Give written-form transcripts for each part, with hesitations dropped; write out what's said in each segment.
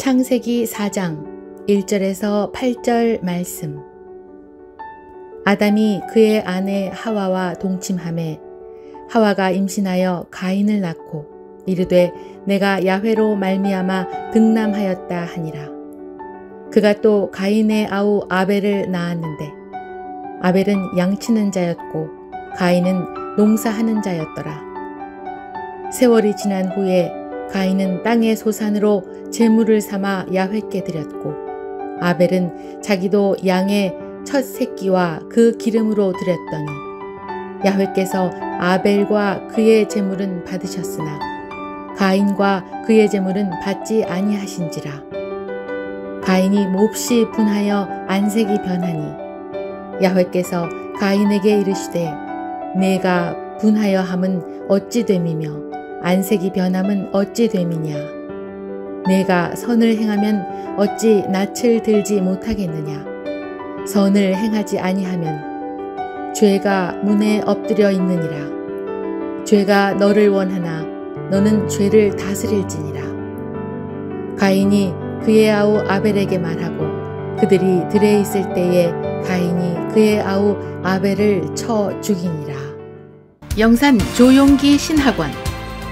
창세기 4장 1절에서 8절 말씀. 아담이 그의 아내 하와와 동침하매 하와가 임신하여 가인을 낳고 이르되 내가 야훼로 말미암아 등남하였다 하니라. 그가 또 가인의 아우 아벨을 낳았는데 아벨은 양치는 자였고 가인은 농사하는 자였더라. 세월이 지난 후에 가인은 땅의 소산으로 제물을 삼아 야훼께 드렸고 아벨은 자기도 양의 첫 새끼와 그 기름으로 드렸더니 야훼께서 아벨과 그의 제물은 받으셨으나 가인과 그의 제물은 받지 아니하신지라. 가인이 몹시 분하여 안색이 변하니 야훼께서 가인에게 이르시되 내가 분하여 함은 어찌 됨이며 안색이 변함은 어찌 됨이냐. 내가 선을 행하면 어찌 낯을 들지 못하겠느냐. 선을 행하지 아니하면 죄가 문에 엎드려 있느니라. 죄가 너를 원하나 너는 죄를 다스릴지니라. 가인이 그의 아우 아벨에게 말하고 그들이 들에 있을 때에 가인이 그의 아우 아벨을 쳐 죽이니라. 영산 조용기 신학원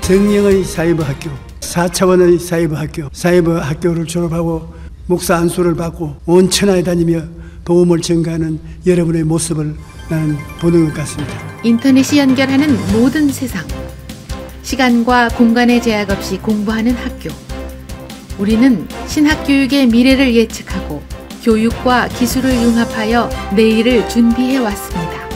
정령의 사이버 학교, 4차원의 사이버 학교, 사이버 학교를 졸업하고 목사 안수를 받고 온 천하에 다니며 복음을 전가하는 여러분의 모습을 나는 보는 것 같습니다. 인터넷이 연결하는 모든 세상, 시간과 공간의 제약 없이 공부하는 학교. 우리는 신학교육의 미래를 예측하고 교육과 기술을 융합하여 내일을 준비해 왔습니다.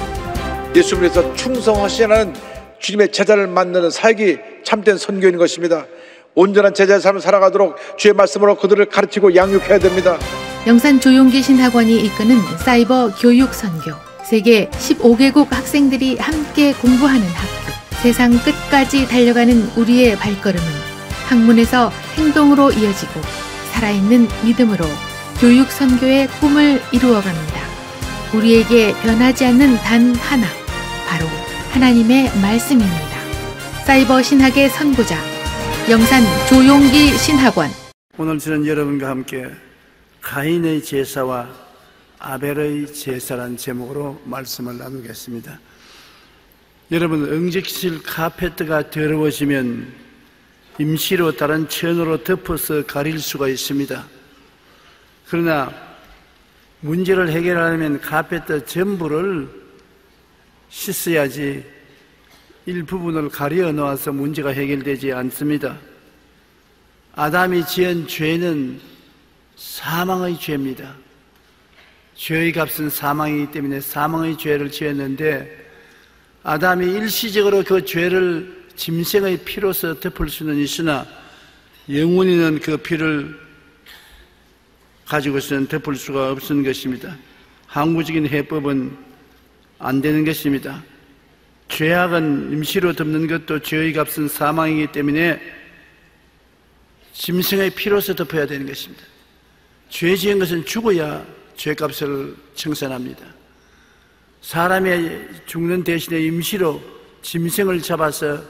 예수님께서 충성하시는 주님의 제자를 만드는 사역이 참된 선교인 것입니다. 온전한 제자의 삶을 살아가도록 주의 말씀으로 그들을 가르치고 양육해야 됩니다. 영산 조용기 신학원이 이끄는 사이버 교육 선교. 세계 15개국 학생들이 함께 공부하는 학교. 세상 끝까지 달려가는 우리의 발걸음은 학문에서 행동으로 이어지고 살아있는 믿음으로 교육 선교의 꿈을 이루어갑니다. 우리에게 변하지 않는 단 하나, 바로 하나님의 말씀입니다. 사이버 신학의 선구자, 영산 조용기 신학원. 오늘 저는 여러분과 함께 가인의 제사와 아벨의 제사란 제목으로 말씀을 나누겠습니다. 여러분, 응접실 카페트가 더러워지면 임시로 다른 천으로 덮어서 가릴 수가 있습니다. 그러나 문제를 해결하려면 카페트 전부를 씻어야지 일부분을 가려 놓아서 문제가 해결되지 않습니다. 아담이 지은 죄는 사망의 죄입니다. 죄의 값은 사망이기 때문에 사망의 죄를 지었는데 아담이 일시적으로 그 죄를 짐승의 피로서 덮을 수는 있으나 영원히는 그 피를 가지고서는 덮을 수가 없는 것입니다. 항구적인 해법은 안 되는 것입니다. 죄악은 임시로 덮는 것도 죄의 값은 사망이기 때문에 짐승의 피로서 덮어야 되는 것입니다. 죄 지은 것은 죽어야 죄값을 청산합니다. 사람이 죽는 대신에 임시로 짐승을 잡아서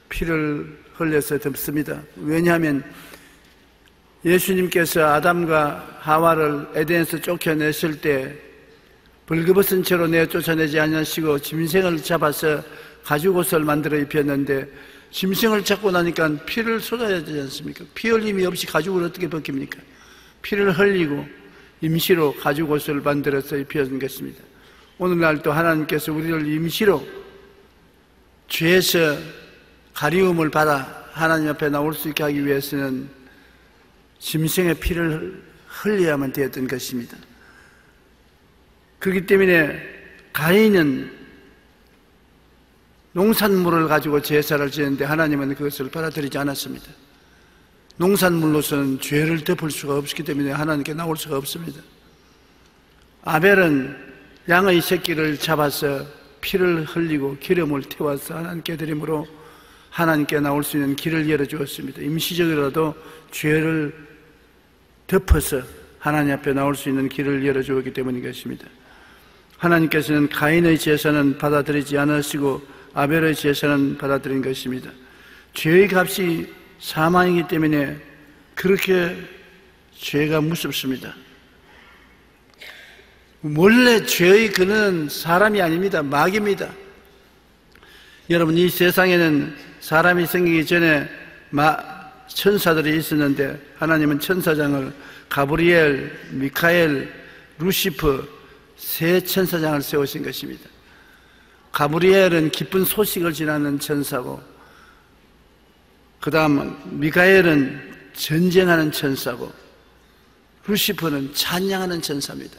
피를 흘려서 덮습니다. 왜냐하면 예수님께서 아담과 하와를 에덴에서 쫓겨냈을 때 벌거벗은 채로 내쫓아내지 아니하시고 짐승을 잡아서 가죽옷을 만들어 입혔는데 짐승을 잡고 나니까 피를 쏟아야 되지 않습니까? 피 흘림이 없이 가죽을 어떻게 벗깁니까? 피를 흘리고 임시로 가죽옷을 만들어서 입혀준 것입니다. 오늘날도 하나님께서 우리를 임시로 죄에서 가리움을 받아 하나님 앞에 나올 수 있게 하기 위해서는 짐승의 피를 흘려야만 되었던 것입니다. 그렇기 때문에 가인은 농산물을 가지고 제사를 지었는데 하나님은 그것을 받아들이지 않았습니다. 농산물로서는 죄를 덮을 수가 없기 때문에 하나님께 나올 수가 없습니다. 아벨은 양의 새끼를 잡아서 피를 흘리고 기름을 태워서 하나님께 드림으로 하나님께 나올 수 있는 길을 열어주었습니다. 임시적이라도 죄를 덮어서 하나님 앞에 나올 수 있는 길을 열어주었기 때문인 것입니다. 하나님께서는 가인의 제사는 받아들이지 않으시고 아벨의 제사는 받아들인 것입니다. 죄의 값이 사망이기 때문에 그렇게 죄가 무섭습니다. 원래 죄의 근원은 사람이 아닙니다. 마귀입니다. 여러분, 이 세상에는 사람이 생기기 전에 천사들이 있었는데 하나님은 천사장을 가브리엘, 미카엘, 루시퍼 세 천사장을 세우신 것입니다. 가브리엘은 기쁜 소식을 전하는 천사고, 그 다음 미카엘은 전쟁하는 천사고, 루시퍼는 찬양하는 천사입니다.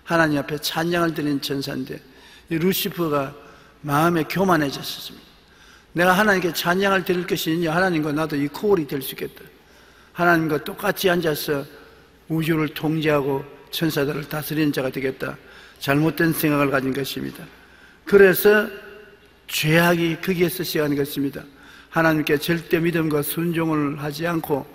하나님 앞에 찬양을 드리는 천사인데, 이 루시퍼가 마음에 교만해졌습니다. 내가 하나님께 찬양을 드릴 것이 있냐? 하나님과 나도 이퀄이 될 수 있겠다. 하나님과 똑같이 앉아서 우주를 통제하고 천사들을 다스리는 자가 되겠다. 잘못된 생각을 가진 것입니다. 그래서 죄악이 거기에서 시작하는 것입니다. 하나님께 절대 믿음과 순종을 하지 않고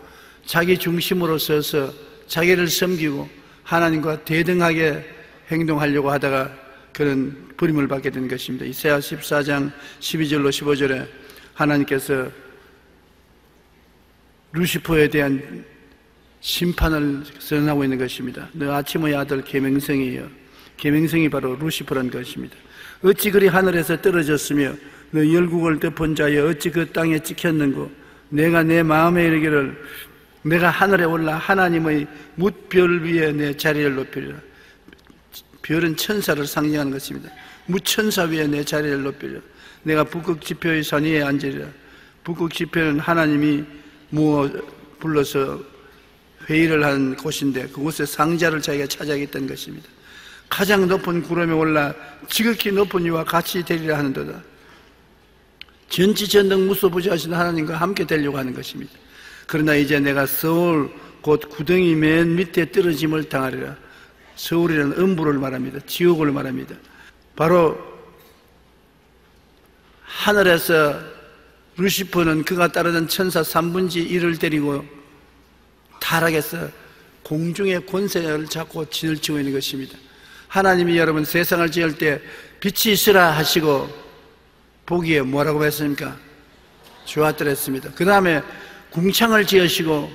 자기 중심으로 서서 자기를 섬기고 하나님과 대등하게 행동하려고 하다가 그런 버림을 받게 된 것입니다. 이사야 14장 12절로 15절에 하나님께서 루시퍼에 대한 심판을 선언하고 있는 것입니다. 너 아침의 아들 계명성이여. 계명성이 바로 루시퍼라는 것입니다. 어찌 그리 하늘에서 떨어졌으며 너 열국을 덮은 자여 어찌 그 땅에 찍혔는고. 내가 내 마음에 이르기를 내가 하늘에 올라 하나님의 뭇별 위에 내 자리를 높이리라. 별은 천사를 상징하는 것입니다. 무천사 위에 내 자리를 높이리라. 내가 북극지표의 산 위에 앉으리라. 북극지표는 하나님이 불러서 회의를 하는 곳인데 그곳에 상자를 자기가 차지하겠다는 것입니다. 가장 높은 구름에 올라 지극히 높은 이와 같이 되리라 하는도다. 전지전능 무소부지하신 하나님과 함께 되려고 하는 것입니다. 그러나 이제 내가 서울 곧 구덩이 맨 밑에 떨어짐을 당하리라. 서울이라는 음부를 말합니다. 지옥을 말합니다. 바로 하늘에서 루시퍼는 그가 따르던 천사 3분의 1을 데리고 타락해서 공중의 권세를 잡고 진을 치고 있는 것입니다. 하나님이 여러분 세상을 지을 때 빛이 있으라 하시고 보기에 뭐라고 했습니까? 좋았더라 했습니다. 그 다음에 궁창을 지으시고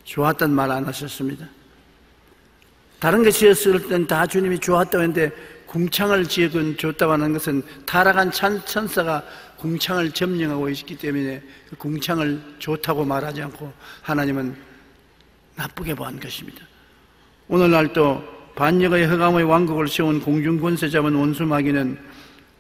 좋았단 말 안 하셨습니다. 다른 게 지었을 땐 다 주님이 좋았다고 했는데 궁창을 지은 좋다고 하는 것은 타락한 천사가 궁창을 점령하고 있기 때문에 그 궁창을 좋다고 말하지 않고 하나님은 나쁘게 보한 것입니다. 오늘날 또 반역의 허감의 왕국을 세운 공중권세 잡은 원수 마귀는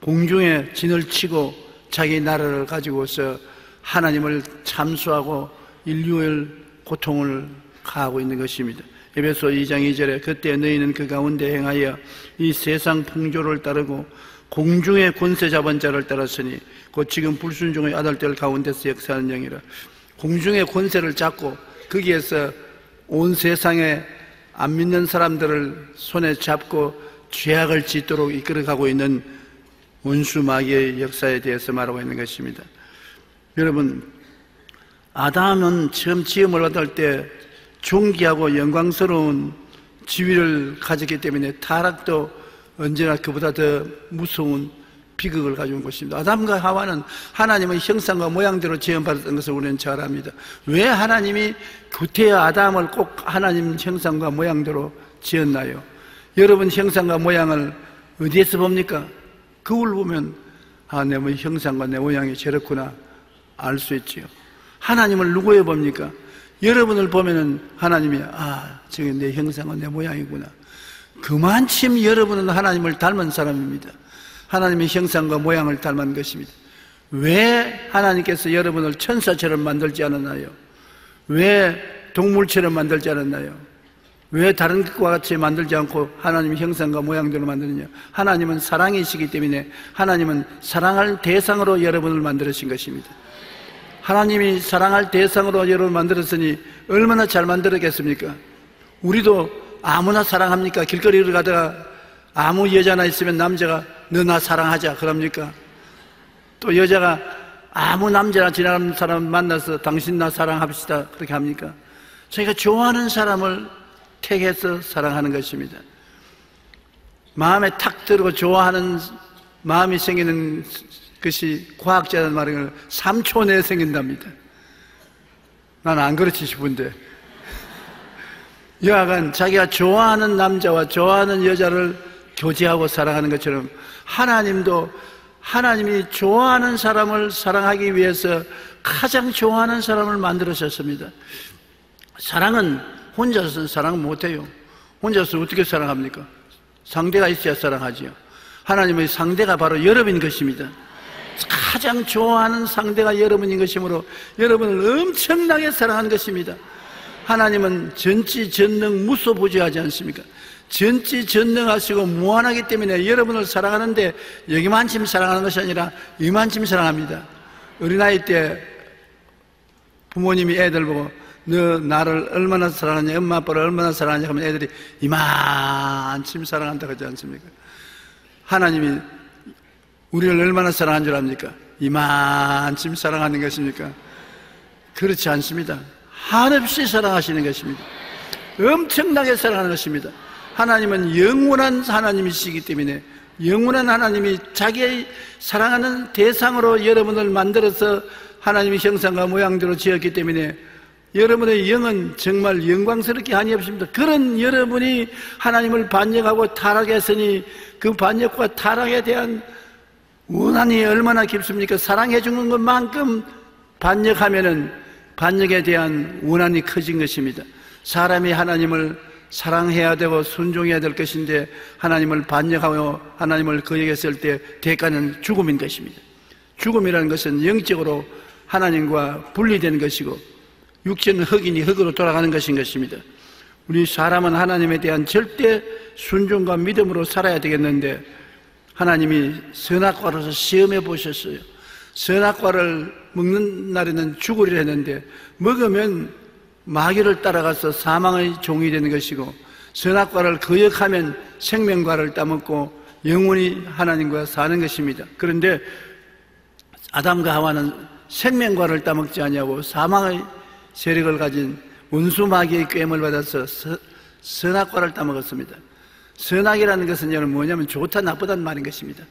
공중에 진을 치고 자기 나라를 가지고서 하나님을 참수하고 인류의 고통을 가하고 있는 것입니다. 에베소 2장 2절에 그때 너희는 그 가운데 행하여 이 세상 풍조를 따르고 공중의 권세 잡은 자를 따랐으니 곧 지금 불순종의 아들들 가운데서 역사하는 영이라. 공중의 권세를 잡고 거기에서 온 세상에 안 믿는 사람들을 손에 잡고 죄악을 짓도록 이끌어가고 있는 원수 마귀의 역사에 대해서 말하고 있는 것입니다. 여러분, 아담은 처음 지음을 받을 때 존귀하고 영광스러운 지위를 가졌기 때문에 타락도 언제나 그보다 더 무서운 비극을 가져온 것입니다. 아담과 하와는 하나님의 형상과 모양대로 지음받았던 것을 우리는 잘 압니다. 왜 하나님이 구태여 아담을 꼭 하나님 형상과 모양대로 지었나요? 여러분 형상과 모양을 어디에서 봅니까? 거울 보면 내 형상과 내 모양이 저렇구나 알 수 있지요. 하나님을 누구에 봅니까? 여러분을 보면은 하나님이 저게 내 형상과 내 모양이구나. 그만큼 여러분은 하나님을 닮은 사람입니다. 하나님의 형상과 모양을 닮은 것입니다. 왜 하나님께서 여러분을 천사처럼 만들지 않았나요? 왜 동물처럼 만들지 않았나요? 왜 다른 것과 같이 만들지 않고 하나님의 형상과 모양대로 만드느냐? 하나님은 사랑이시기 때문에 하나님은 사랑할 대상으로 여러분을 만들으신 것입니다. 하나님이 사랑할 대상으로 여러분을 만들었으니 얼마나 잘 만들었겠습니까? 우리도 아무나 사랑합니까? 길거리를 가다가 아무 여자나 있으면 남자가 너 나 사랑하자 그럽니까? 또 여자가 아무 남자나 지나가는 사람 만나서 당신 나 사랑합시다 그렇게 합니까? 저희가 좋아하는 사람을 택해서 사랑하는 것입니다. 마음에 탁 들고 좋아하는 마음이 생기는 것이 과학자는 말하는 3초 내에 생긴답니다. 난 안 그렇지 싶은데 여하간 자기가 좋아하는 남자와 좋아하는 여자를 교제하고 사랑하는 것처럼 하나님도 하나님이 좋아하는 사람을 사랑하기 위해서 가장 좋아하는 사람을 만들으셨습니다. 사랑은 혼자서 사랑 못해요. 혼자서 어떻게 사랑합니까? 상대가 있어야 사랑하지요. 하나님의 상대가 바로 여러분인 것입니다. 가장 좋아하는 상대가 여러분인 것이므로 여러분을 엄청나게 사랑하는 것입니다. 하나님은 전지전능 무소부지하지 않습니까? 전지전능하시고 무한하기 때문에 여러분을 사랑하는데 여기만큼 사랑하는 것이 아니라 이만큼 사랑합니다. 어린아이 때 부모님이 애들 보고 너 나를 얼마나 사랑하냐, 엄마 아빠를 얼마나 사랑하냐 하면 애들이 이만큼 사랑한다고 하지 않습니까? 하나님이 우리를 얼마나 사랑한 줄 압니까? 이만큼 사랑하는 것입니까? 그렇지 않습니다. 한없이 사랑하시는 것입니다. 엄청나게 사랑하는 것입니다. 하나님은 영원한 하나님이시기 때문에 영원한 하나님이 자기의 사랑하는 대상으로 여러분을 만들어서 하나님의 형상과 모양대로 지었기 때문에 여러분의 영은 정말 영광스럽게 한이 없습니다. 그런 여러분이 하나님을 반역하고 타락했으니 그 반역과 타락에 대한 원한이 얼마나 깊습니까? 사랑해 주는 것만큼 반역하면은 반역에 대한 원한이 커진 것입니다. 사람이 하나님을 사랑해야 되고 순종해야 될 것인데 하나님을 반역하고 하나님을 거역했을 때 대가는 죽음인 것입니다. 죽음이라는 것은 영적으로 하나님과 분리되는 것이고 육체는 흙이니 흙으로 돌아가는 것인 것입니다. 우리 사람은 하나님에 대한 절대 순종과 믿음으로 살아야 되겠는데 하나님이 선악과로서 시험해 보셨어요. 선악과를 먹는 날에는 죽으리라 했는데 먹으면 마귀를 따라가서 사망의 종이 되는 것이고 선악과를 거역하면 생명과를 따먹고 영원히 하나님과 사는 것입니다. 그런데 아담과 하와는 생명과를 따먹지 아니하고 사망의 세력을 가진 원수 마귀의 꾀임을 받아서 선악과를 따먹었습니다. 선악이라는 것은 여러분 뭐냐면 좋다 나쁘다는 말인 것입니다.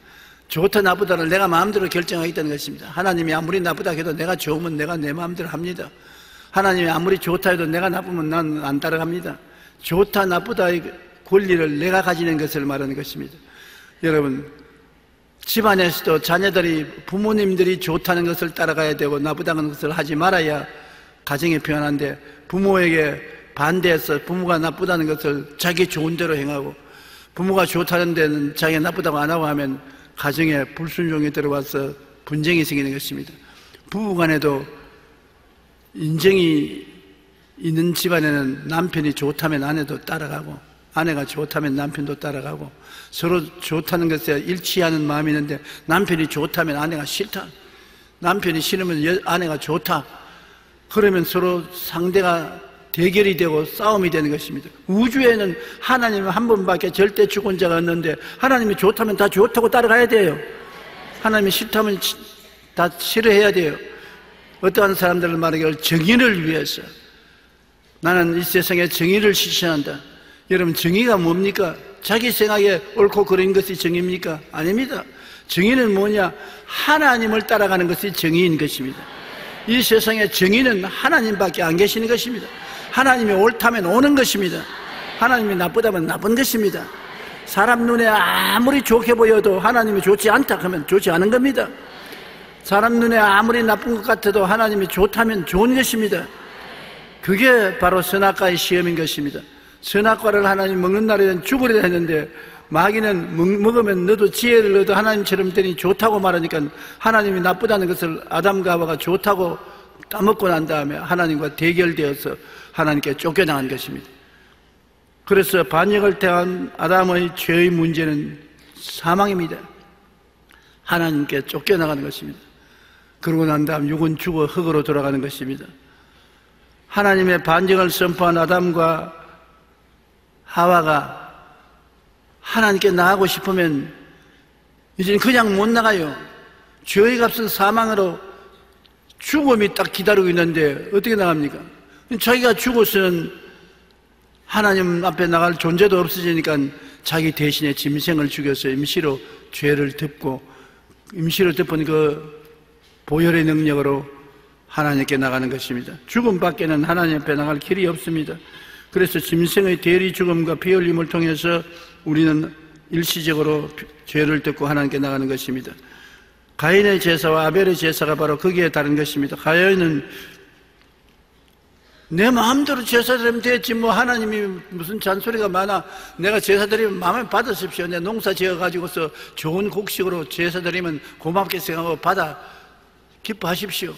좋다 나쁘다를 내가 마음대로 결정하겠다는 것입니다. 하나님이 아무리 나쁘다 해도 내가 좋으면 내가 내 마음대로 합니다. 하나님이 아무리 좋다 해도 내가 나쁘면 난 안 따라갑니다. 좋다 나쁘다의 권리를 내가 가지는 것을 말하는 것입니다. 여러분 집안에서도 자녀들이 부모님들이 좋다는 것을 따라가야 되고 나쁘다는 것을 하지 말아야 가정이 평안한데 부모에게 반대해서 부모가 나쁘다는 것을 자기 좋은 대로 행하고 부모가 좋다는 데는 자기가 나쁘다고 안 하고 하면 가정에 불순종이 들어와서 분쟁이 생기는 것입니다. 부부간에도 인정이 있는 집안에는 남편이 좋다면 아내도 따라가고 아내가 좋다면 남편도 따라가고 서로 좋다는 것에 일치하는 마음이 있는데 남편이 좋다면 아내가 싫다, 남편이 싫으면 아내가 좋다, 그러면 서로 상대가 대결이 되고 싸움이 되는 것입니다. 우주에는 하나님은 한 분밖에 절대 주권자가 없는데 하나님이 좋다면 다 좋다고 따라가야 돼요. 하나님이 싫다면 다 싫어해야 돼요. 어떠한 사람들을 말하기를 정의를 위해서 나는 이 세상에 정의를 실천한다. 여러분 정의가 뭡니까? 자기 생각에 옳고 그른 것이 정의입니까? 아닙니다. 정의는 뭐냐? 하나님을 따라가는 것이 정의인 것입니다. 이 세상에 정의는 하나님밖에 안 계시는 것입니다. 하나님이 옳다면 오는 것입니다. 하나님이 나쁘다면 나쁜 것입니다. 사람 눈에 아무리 좋게 보여도 하나님이 좋지 않다 하면 좋지 않은 겁니다. 사람 눈에 아무리 나쁜 것 같아도 하나님이 좋다면 좋은 것입니다. 그게 바로 선악과의 시험인 것입니다. 선악과를 하나님 먹는 날에는 죽으리라 했는데 마귀는 먹으면 너도 지혜를 얻어 하나님처럼 되니 좋다고 말하니까 하나님이 나쁘다는 것을 아담과 하와가 좋다고 따먹고 난 다음에 하나님과 대결되어서 하나님께 쫓겨나간 것입니다. 그래서 반역을 택한 아담의 죄의 문제는 사망입니다. 하나님께 쫓겨나가는 것입니다. 그러고 난 다음 육은 죽어 흙으로 돌아가는 것입니다. 하나님의 반역을 선포한 아담과 하와가 하나님께 나가고 싶으면 이제는 그냥 못 나가요. 죄의 값은 사망으로 죽음이 딱 기다리고 있는데 어떻게 나갑니까? 자기가 죽어서는 하나님 앞에 나갈 존재도 없어지니까 자기 대신에 짐승을 죽여서 임시로 죄를 덮고 임시로 덮은 그 보혈의 능력으로 하나님께 나가는 것입니다. 죽음 밖에는 하나님 앞에 나갈 길이 없습니다. 그래서 짐승의 대리 죽음과 피 흘림을 통해서 우리는 일시적으로 죄를 덮고 하나님께 나가는 것입니다. 가인의 제사와 아벨의 제사가 바로 거기에 다른 것입니다. 가인은 내 마음대로 제사 드리면 되지, 뭐 하나님이 무슨 잔소리가 많아, 내가 제사 드리면 마음에 받으십시오, 내 농사 지어가지고서 좋은 곡식으로 제사 드리면 고맙게 생각하고 받아 기뻐하십시오.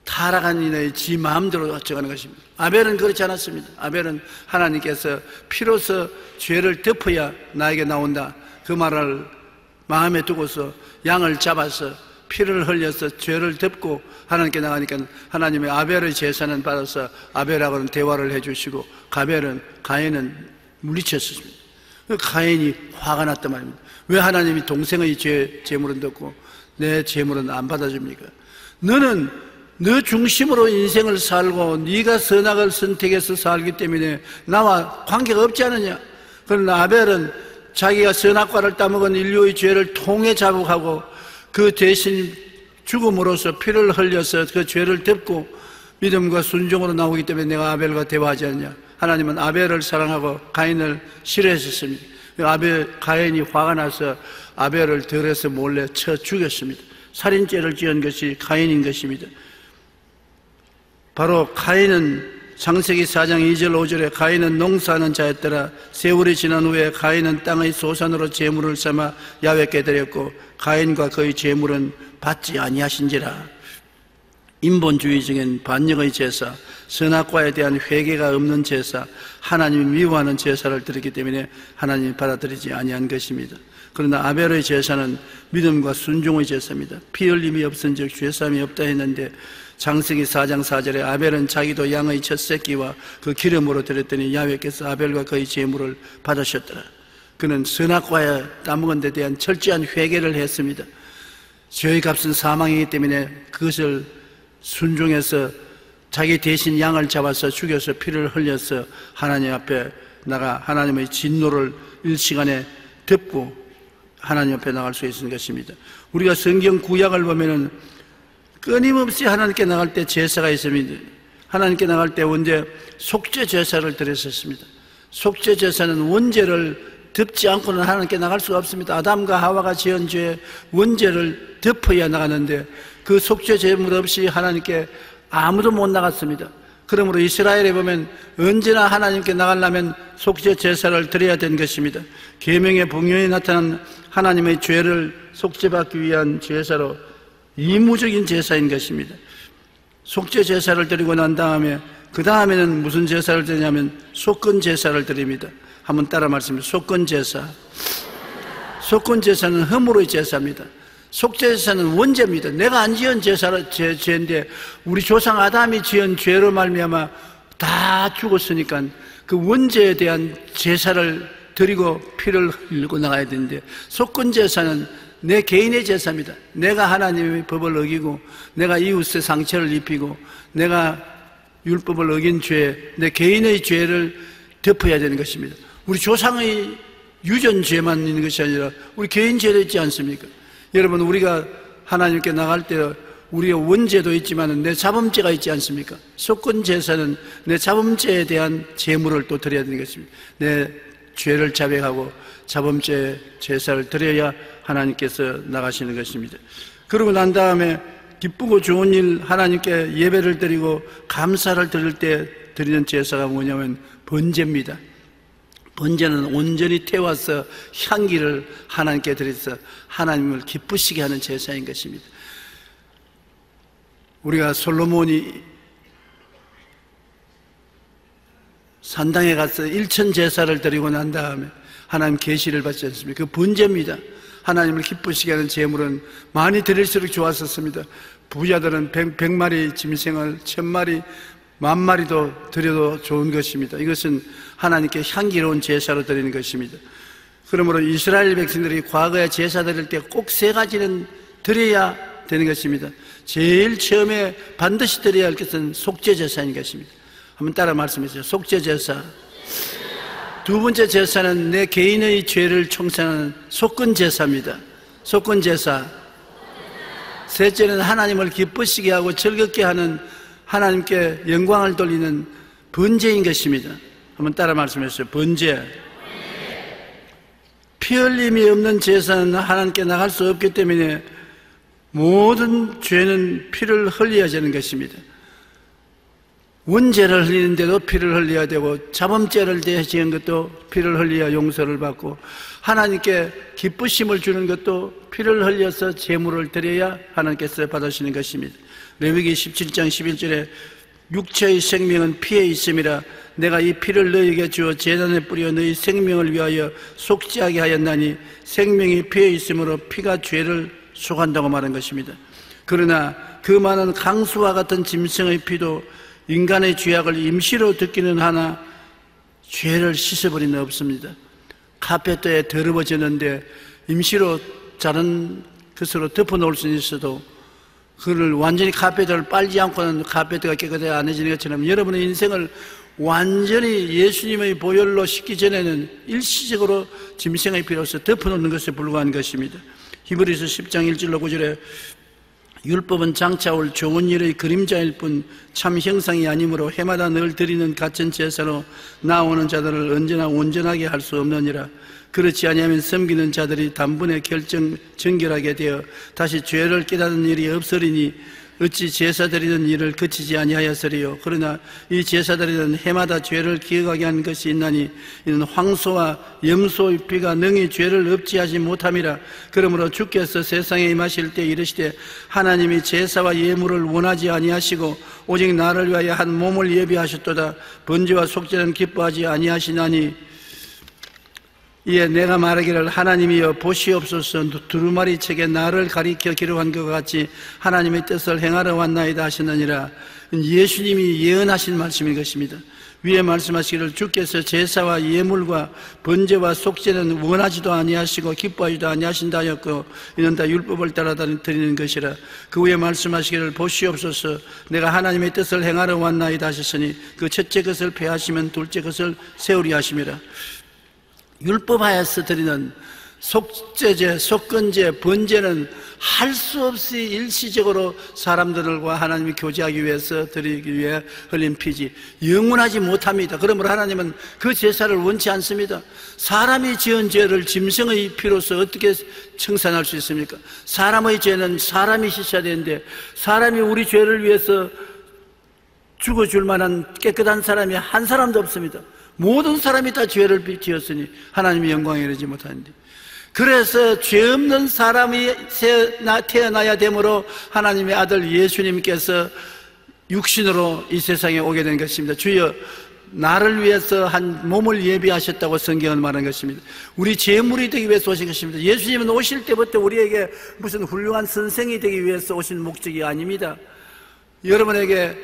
타락한 이의 지 마음대로 정하는 것입니다. 아벨은 그렇지 않았습니다. 아벨은 하나님께서 피로서 죄를 덮어야 나에게 나온다, 그 말을 마음에 두고서 양을 잡아서 피를 흘려서 죄를 덮고 하나님께 나가니까 하나님의 아벨의 제사는 받아서 아벨하고는 대화를 해주시고 가인은 물리쳤습니다. 가인이 화가 났단 말입니다. 왜 하나님이 동생의 제물은 덮고 내 제물은 안 받아줍니까? 너는 너 중심으로 인생을 살고 네가 선악을 선택해서 살기 때문에 나와 관계가 없지 않느냐? 그러나 아벨은 자기가 선악과를 따먹은 인류의 죄를 통해 자복하고 그 대신 죽음으로써 피를 흘려서 그 죄를 덮고 믿음과 순종으로 나오기 때문에 내가 아벨과 대화하지 않냐? 하나님은 아벨을 사랑하고 가인을 싫어했었습니다. 가인이 화가 나서 아벨을 들에서 몰래 쳐 죽였습니다. 살인죄를 지은 것이 가인인 것입니다. 바로 가인은 창세기 4장 2절 5절에 가인은 농사하는 자였더라. 세월이 지난 후에 가인은 땅의 소산으로 제물을 삼아 야훼께 드렸고 가인과 그의 제물은 받지 아니하신지라. 인본주의적인 반역의 제사, 선악과에 대한 회개가 없는 제사, 하나님이 미워하는 제사를 드렸기 때문에 하나님이 받아들이지 아니한 것입니다. 그러나 아벨의 제사는 믿음과 순종의 제사입니다. 피 흘림이 없은즉 죄사함이 없다 했는데 창세기 4장 4절에 아벨은 자기도 양의 첫 새끼와 그 기름으로 드렸더니 야훼께서 아벨과 그의 제물을 받으셨더라. 그는 선악과에 따먹은 데 대한 철저한 회개를 했습니다. 죄의 값은 사망이기 때문에 그것을 순종해서 자기 대신 양을 잡아서 죽여서 피를 흘려서 하나님 앞에 나가 하나님의 진노를 일시간에 덮고 하나님 앞에 나갈 수 있는 것입니다. 우리가 성경 구약을 보면은 끊임없이 하나님께 나갈 때 제사가 있습니다. 하나님께 나갈 때 언제 속죄 제사를 드렸었습니다. 속죄 제사는 원죄를 덮지 않고는 하나님께 나갈 수가 없습니다. 아담과 하와가 지은 죄 원죄를 덮어야 나가는데 그 속죄 제물 없이 하나님께 아무도 못 나갔습니다. 그러므로 이스라엘에 보면 언제나 하나님께 나가려면 속죄 제사를 드려야 된 것입니다. 계명의 복령이 나타난 하나님의 죄를 속죄받기 위한 제사로 의무적인 제사인 것입니다. 속죄 제사를 드리고 난 다음에 그 다음에는 무슨 제사를 드리냐면 속건 제사를 드립니다. 한번 따라 말씀해. 속건 제사. 속건 제사는 허물의 제사입니다. 속죄 제사는 원죄입니다. 내가 안 지은 죄인데 우리 조상 아담이 지은 죄로 말미암아 다 죽었으니까 그 원죄에 대한 제사를 드리고 피를 흘리고 나가야 되는데 속건 제사는 내 개인의 제사입니다. 내가 하나님의 법을 어기고 내가 이웃의 상처를 입히고 내가 율법을 어긴 죄, 내 개인의 죄를 덮어야 되는 것입니다. 우리 조상의 유전 죄만 있는 것이 아니라 우리 개인 죄도 있지 않습니까? 여러분, 우리가 하나님께 나갈 때 우리의 원죄도 있지만 내 자범죄가 있지 않습니까? 속건 제사는 내 자범죄에 대한 제물을 또 드려야 되는 것입니다. 내 죄를 자백하고 자범죄 제사를 드려야 하나님께서 나가시는 것입니다. 그러고 난 다음에 기쁘고 좋은 일 하나님께 예배를 드리고 감사를 드릴 때 드리는 제사가 뭐냐면 번제입니다. 번제는 온전히 태워서 향기를 하나님께 드려서 하나님을 기쁘시게 하는 제사인 것입니다. 우리가 솔로몬이 산당에 가서 일천 제사를 드리고 난 다음에 하나님 계시를 받지 않습니까? 그 번제입니다. 하나님을 기쁘시게 하는 제물은 많이 드릴수록 좋았었습니다. 부자들은 100마리 짐승을 1000마리 10,000마리도 드려도 좋은 것입니다. 이것은 하나님께 향기로운 제사로 드리는 것입니다. 그러므로 이스라엘 백성들이 과거에 제사 드릴 때 꼭 세 가지는 드려야 되는 것입니다. 제일 처음에 반드시 드려야 할 것은 속죄 제사인 것입니다. 한번 따라 말씀해 주세요. 속죄 제사. 두 번째 제사는 내 개인의 죄를 청산하는 속건 제사입니다. 속건 제사. 셋째는 하나님을 기쁘시게 하고 즐겁게 하는 하나님께 영광을 돌리는 번제인 것입니다. 한번 따라 말씀해주세요. 번제. 피 흘림이 없는 제사는 하나님께 나갈 수 없기 때문에 모든 죄는 피를 흘려야 되는 것입니다. 원죄를 흘리는데도 피를 흘려야 되고, 자범죄를 지은 것도 피를 흘려야 용서를 받고, 하나님께 기쁘심을 주는 것도 피를 흘려서 제물을 드려야 하나님께서 받으시는 것입니다. 레위기 17장 11절에 육체의 생명은 피에 있음이라 내가 이 피를 너희에게 주어 제단에 뿌려 너희 생명을 위하여 속죄하게 하였나니 생명이 피에 있으므로 피가 죄를 속한다고 말한 것입니다. 그러나 그 많은 강수와 같은 짐승의 피도 인간의 죄악을 임시로 듣기는 하나 죄를 씻어버리는 없습니다. 카페트에 더러워졌는데 임시로 다른 것으로 덮어놓을 수는 있어도 그를 완전히 카페트를 빨지 않고는 카페트가 깨끗하게 안 해지는 것처럼 여러분의 인생을 완전히 예수님의 보혈로 씻기 전에는 일시적으로 짐승의 피로서 덮어놓는 것에 불과한 것입니다. 히브리서 10장 1절로 9절에 율법은 장차 올 좋은 일의 그림자일 뿐 참 형상이 아니므로 해마다 늘 드리는 같은 제사로 나오는 자들을 언제나 온전하게 할 수 없느니라. 그렇지 아니하면 섬기는 자들이 단번에 정결하게 되어 다시 죄를 깨닫는 일이 없으리니 어찌 제사 드리는 일을 그치지 아니하였으리요. 그러나 이 제사 드리는 해마다 죄를 기억하게 한 것이 있나니 이는 황소와 염소의 피가 능히 죄를 없지하지 못함이라. 그러므로 주께서 세상에 임하실 때 이르시되 하나님이 제사와 예물을 원하지 아니하시고 오직 나를 위하여 한 몸을 예비하셨도다. 번제와 속죄는 기뻐하지 아니하시나니 이에 내가 말하기를 하나님이여 보시옵소서 두루마리 책에 나를 가리켜 기록한 것 같이 하나님의 뜻을 행하러 왔나이다 하시느니라. 예수님이 예언하신 말씀인 것입니다. 위에 말씀하시기를 주께서 제사와 예물과 번제와 속죄는 원하지도 아니하시고 기뻐하지도 아니하신다 하였고 이는 다 율법을 따라 드리는 것이라. 그 위에 말씀하시기를 보시옵소서 내가 하나님의 뜻을 행하러 왔나이다 하셨으니 그 첫째 것을 폐하시면 둘째 것을 세우리 하심이라. 율법하여서 드리는 속죄제, 속건제, 번제는 할 수 없이 일시적으로 사람들과 하나님이 교제하기 위해서 드리기 위해 흘린 피지 영원하지 못합니다. 그러므로 하나님은 그 제사를 원치 않습니다. 사람이 지은 죄를 짐승의 피로서 어떻게 청산할 수 있습니까? 사람의 죄는 사람이 씻어야 되는데 사람이 우리 죄를 위해서 죽어줄 만한 깨끗한 사람이 한 사람도 없습니다. 모든 사람이 다 죄를 지었으니 하나님의 영광에 이르지 못하는데, 그래서 죄 없는 사람이 태어나야 되므로 하나님의 아들 예수님께서 육신으로 이 세상에 오게 된 것입니다. 주여 나를 위해서 한 몸을 예비하셨다고 성경은 말한 것입니다. 우리 제물이 되기 위해서 오신 것입니다. 예수님은 오실 때부터 우리에게 무슨 훌륭한 선생이 되기 위해서 오신 목적이 아닙니다. 여러분에게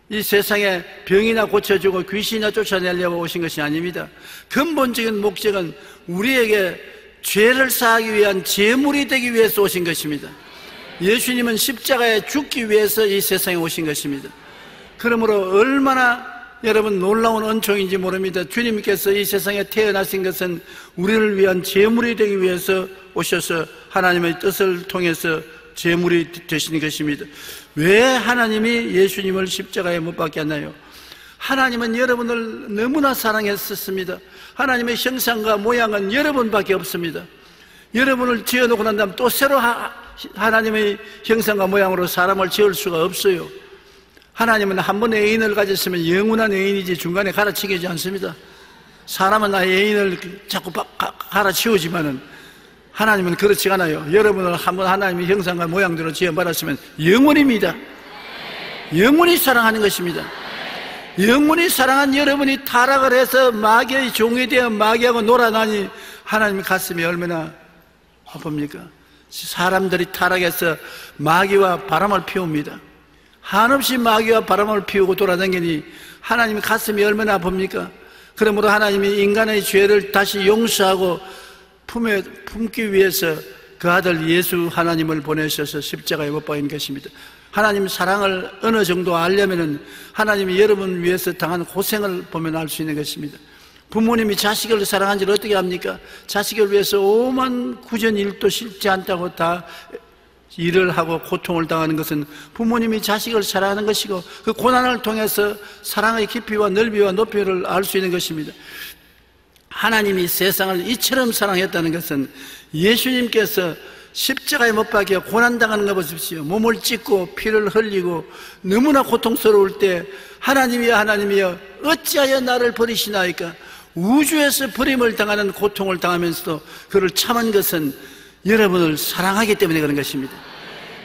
이 세상에 병이나 고쳐주고 귀신이나 쫓아내려고 오신 것이 아닙니다. 근본적인 목적은 우리에게 죄를 사하기 위한 제물이 되기 위해서 오신 것입니다. 예수님은 십자가에 죽기 위해서 이 세상에 오신 것입니다. 그러므로 얼마나 여러분 놀라운恩寵인지 모릅니다. 주님께서 이 세상에 태어나신 것은 우리를 위한 제물이 되기 위해서 오셔서 하나님의 뜻을 통해서 제물이 되신 것입니다. 왜 하나님이 예수님을 십자가에 못 박게 하나요? 하나님은 여러분을 너무나 사랑했었습니다. 하나님의 형상과 모양은 여러분밖에 없습니다. 여러분을 지어놓고 난 다음 또 새로 하나님의 형상과 모양으로 사람을 지을 수가 없어요. 하나님은 한 번 애인을 가졌으면 영원한 애인이지 중간에 갈아치우지 않습니다. 사람은 나의 애인을 자꾸 갈아치우지만은 하나님은 그렇지 않아요. 여러분을 한번 하나님의 형상과 모양대로 지어받았으면 영원입니다. 영원히 사랑하는 것입니다. 영원히 사랑한 여러분이 타락을 해서 마귀의 종이 되어 마귀하고 놀아나니 하나님의 가슴이 얼마나 아픕니까? 사람들이 타락해서 마귀와 바람을 피웁니다. 한없이 마귀와 바람을 피우고 돌아다니니 하나님의 가슴이 얼마나 아픕니까? 그러므로 하나님이 인간의 죄를 다시 용서하고 품에 품기 위해서 그 아들 예수 하나님을 보내셔서 십자가에 못 박인 것입니다. 하나님 사랑을 어느 정도 알려면은 하나님이 여러분을 위해서 당한 고생을 보면 알 수 있는 것입니다. 부모님이 자식을 사랑한지를 어떻게 합니까? 자식을 위해서 오만 구전 일도 싫지 않다고 다 일을 하고 고통을 당하는 것은 부모님이 자식을 사랑하는 것이고 그 고난을 통해서 사랑의 깊이와 넓이와 높이를 알 수 있는 것입니다. 하나님이 세상을 이처럼 사랑했다는 것은 예수님께서 십자가에 못 박혀 고난당하는 거 보십시오. 몸을 찢고 피를 흘리고 너무나 고통스러울 때 하나님이여 하나님이여 어찌하여 나를 버리시나이까. 우주에서 버림을 당하는 고통을 당하면서도 그를 참은 것은 여러분을 사랑하기 때문에 그런 것입니다.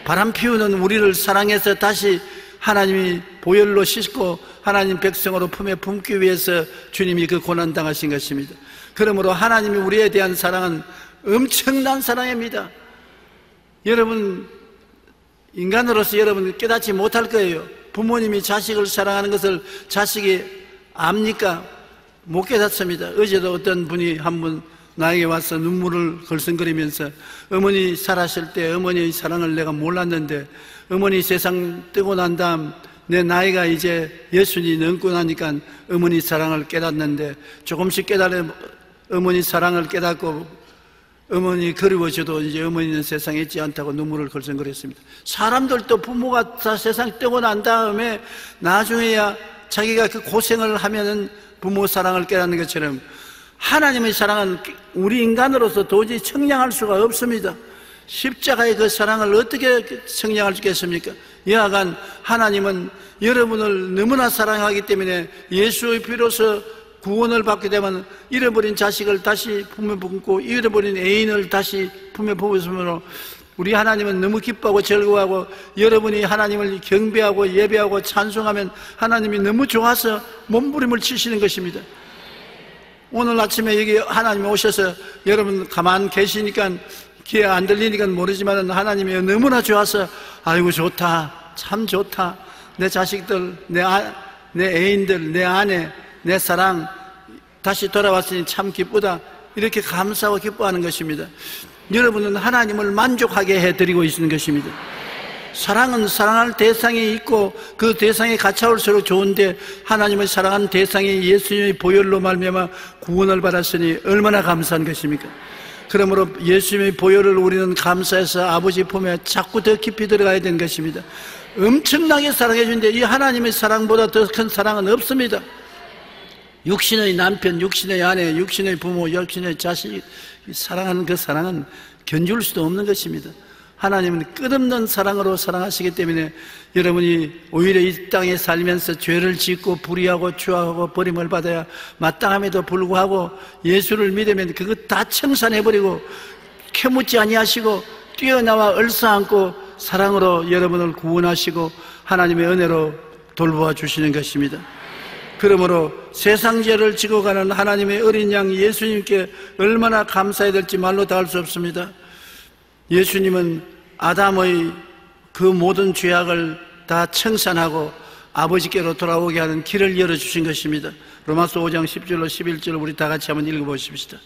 바람 피우는 우리를 사랑해서 다시 하나님이 보혈로 씻고 하나님 백성으로 품에 품기 위해서 주님이 그 고난 당하신 것입니다. 그러므로 하나님이 우리에 대한 사랑은 엄청난 사랑입니다. 여러분, 인간으로서 여러분 깨닫지 못할 거예요. 부모님이 자식을 사랑하는 것을 자식이 압니까? 못 깨닫습니다. 어제도 어떤 분이 한 분 나에게 와서 눈물을 걸성거리면서 어머니 살아실 때 어머니의 사랑을 내가 몰랐는데 어머니 세상 뜨고 난 다음 내 나이가 이제 60이 넘고 나니까 어머니 사랑을 깨닫는데 조금씩 깨달은 어머니 사랑을 깨닫고 어머니 그리워져도 이제 어머니는 세상에 있지 않다고 눈물을 걸성거렸습니다. 사람들도 부모가 다 세상 뜨고 난 다음에 나중에야 자기가 그 고생을 하면은 부모 사랑을 깨닫는 것처럼 하나님의 사랑은 우리 인간으로서 도저히 청량할 수가 없습니다. 십자가의 그 사랑을 어떻게 청량할 수 있겠습니까? 여하간 하나님은 여러분을 너무나 사랑하기 때문에 예수의 피로서 구원을 받게 되면 잃어버린 자식을 다시 품에 품고 잃어버린 애인을 다시 품에 품으므로 우리 하나님은 너무 기뻐하고 즐거워하고 여러분이 하나님을 경배하고 예배하고 찬송하면 하나님이 너무 좋아서 몸부림을 치시는 것입니다. 오늘 아침에 여기 하나님이 오셔서 여러분 가만 계시니까 귀에 안 들리니까 모르지만 하나님이 너무나 좋아서 아이고 좋다, 참 좋다, 내 자식들, 내 애인들, 내 아내, 내 사랑 다시 돌아왔으니 참 기쁘다, 이렇게 감사하고 기뻐하는 것입니다. 여러분은 하나님을 만족하게 해드리고 있는 것입니다. 사랑은 사랑할 대상이 있고 그 대상에 갇혀올수록 좋은데 하나님을 사랑하는 대상이 예수님의 보혈로 말미암아 구원을 받았으니 얼마나 감사한 것입니까? 그러므로 예수님의 보혈을 우리는 감사해서 아버지 품에 자꾸 더 깊이 들어가야 되는 것입니다. 엄청나게 사랑해 주는데 이 하나님의 사랑보다 더 큰 사랑은 없습니다. 육신의 남편, 육신의 아내, 육신의 부모, 육신의 자식 사랑하는 그 사랑은 견줄 수도 없는 것입니다. 하나님은 끝없는 사랑으로 사랑하시기 때문에 여러분이 오히려 이 땅에 살면서 죄를 짓고 불의하고 추악하고 버림을 받아야 마땅함에도 불구하고 예수를 믿으면 그것 다 청산해버리고 캐묻지 아니하시고 뛰어나와 얼싸안고 사랑으로 여러분을 구원하시고 하나님의 은혜로 돌보아 주시는 것입니다. 그러므로 세상 죄를 지고 가는 하나님의 어린 양 예수님께 얼마나 감사해야 될지 말로 다 할 수 없습니다. 예수님은 아담의 그 모든 죄악을 다 청산하고 아버지께로 돌아오게 하는 길을 열어주신 것입니다. 로마서 5장 10절로 11절을 우리 다 같이 한번 읽어보십시다.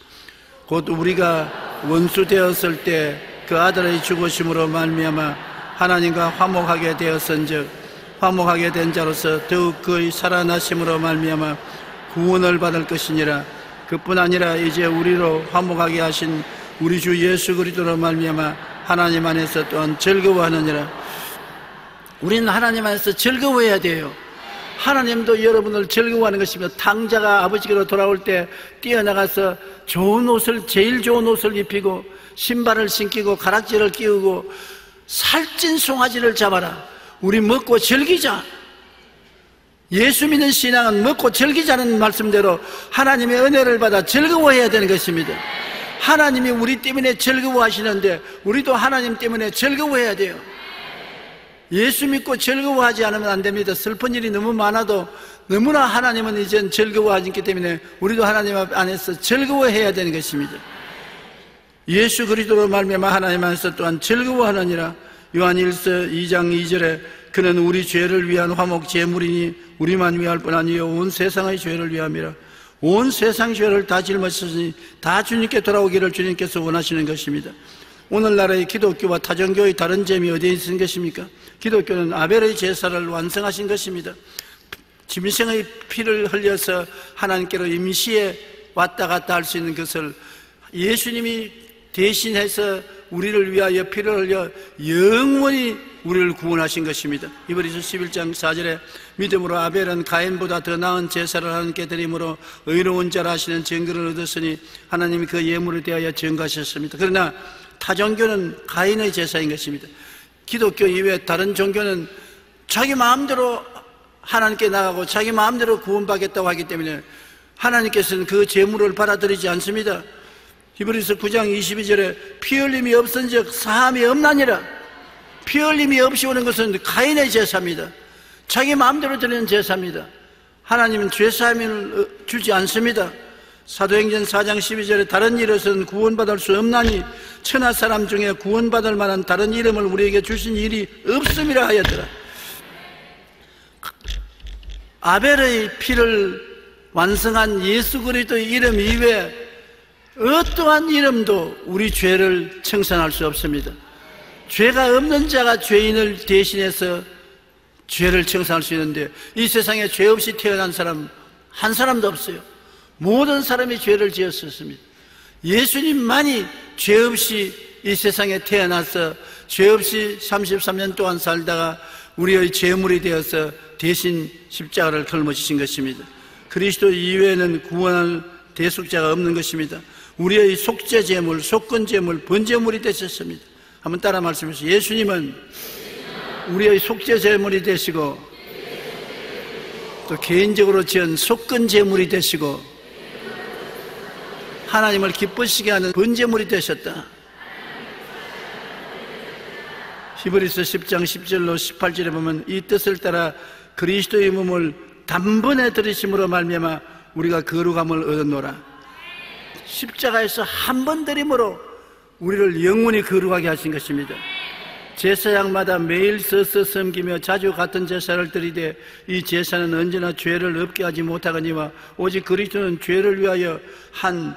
곧 우리가 원수 되었을 때 그 아들의 죽으심으로 말미암아 하나님과 화목하게 되었은즉 화목하게 된 자로서 더욱 그의 살아나심으로 말미암아 구원을 받을 것이니라. 그뿐 아니라 이제 우리로 화목하게 하신 우리 주 예수 그리스도로 말미암아 하나님 안에서 또한 즐거워하느니라. 우리는 하나님 안에서 즐거워해야 돼요. 하나님도 여러분을 즐거워하는 것입니다. 탕자가 아버지께로 돌아올 때 뛰어나가서 좋은 옷을, 제일 좋은 옷을 입히고 신발을 신기고 가락지를 끼우고 살찐 송아지를 잡아라. 우리 먹고 즐기자. 예수 믿는 신앙은 먹고 즐기자는 말씀대로 하나님의 은혜를 받아 즐거워해야 되는 것입니다. 하나님이 우리 때문에 즐거워하시는데 우리도 하나님 때문에 즐거워해야 돼요. 예수 믿고 즐거워하지 않으면 안 됩니다. 슬픈 일이 너무 많아도 너무나 하나님은 이젠 즐거워하기 때문에 우리도 하나님 안에서 즐거워해야 되는 것입니다. 예수 그리스도로 말미암아 하나님 안에서 또한 즐거워하느니라. 요한일서 2장 2절에 그는 우리 죄를 위한 화목 제물이니 우리만 위할 뿐 아니요 온 세상의 죄를 위함이라. 온 세상 죄를 다 짊어지시니 다 주님께 돌아오기를 주님께서 원하시는 것입니다. 오늘날의 기독교와 타종교의 다른 점이 어디에 있는 것입니까? 기독교는 아벨의 제사를 완성하신 것입니다. 짐승의 피를 흘려서 하나님께로 임시에 왔다 갔다 할 수 있는 것을 예수님이 대신해서 우리를 위하여 피를 흘려 영원히 우리를 구원하신 것입니다. 히브리서 11장 4절에 믿음으로 아벨은 가인보다 더 나은 제사를 하나님께 드림으로 의로운 자라 하시는 증거를 얻었으니 하나님이 그 예물에 대하여 증거하셨습니다. 그러나 타종교는 가인의 제사인 것입니다. 기독교 이외 다른 종교는 자기 마음대로 하나님께 나가고 자기 마음대로 구원받겠다고 하기 때문에 하나님께서는 그 제물을 받아들이지 않습니다. 히브리서 9장 22절에 피 흘림이 없은즉 사함이 없나니라. 피 흘림이 없이 오는 것은 가인의 제사입니다. 자기 마음대로 드리는 제사입니다. 하나님은 죄사함을 주지 않습니다. 사도행전 4장 12절에 다른 이로서는 구원받을 수 없나니 천하 사람 중에 구원받을 만한 다른 이름을 우리에게 주신 일이 없음이라 하였더라. 아벨의 피를 완성한 예수 그리스도의 이름 이외에 어떠한 이름도 우리 죄를 청산할 수 없습니다. 죄가 없는 자가 죄인을 대신해서 죄를 청산할 수 있는데 이 세상에 죄 없이 태어난 사람 한 사람도 없어요. 모든 사람이 죄를 지었었습니다. 예수님만이 죄 없이 이 세상에 태어나서 죄 없이 33년 동안 살다가 우리의 죄물이 되어서 대신 십자가를 짊어지신 것입니다. 그리스도 이외에는 구원할 대속자가 없는 것입니다. 우리의 속죄 제물, 속건 제물, 번제물이 되셨습니다. 한번 따라 말씀하시죠. 예수님은 우리의 속죄 제물이 되시고 또 개인적으로 지은 속건 제물이 되시고 하나님을 기쁘시게 하는 번제물이 되셨다. 히브리서 10장 10절로 18절에 보면 이 뜻을 따라 그리스도의 몸을 단번에 들이심으로 말미암아 우리가 거룩함을 얻었노라. 십자가에서 한 번 들임으로 우리를 영원히 거룩하게 하신 것입니다. 제사장마다 매일 서서 섬기며 자주 같은 제사를 드리되 이 제사는 언제나 죄를 없게 하지 못하거니와 오직 그리스도는 죄를 위하여 한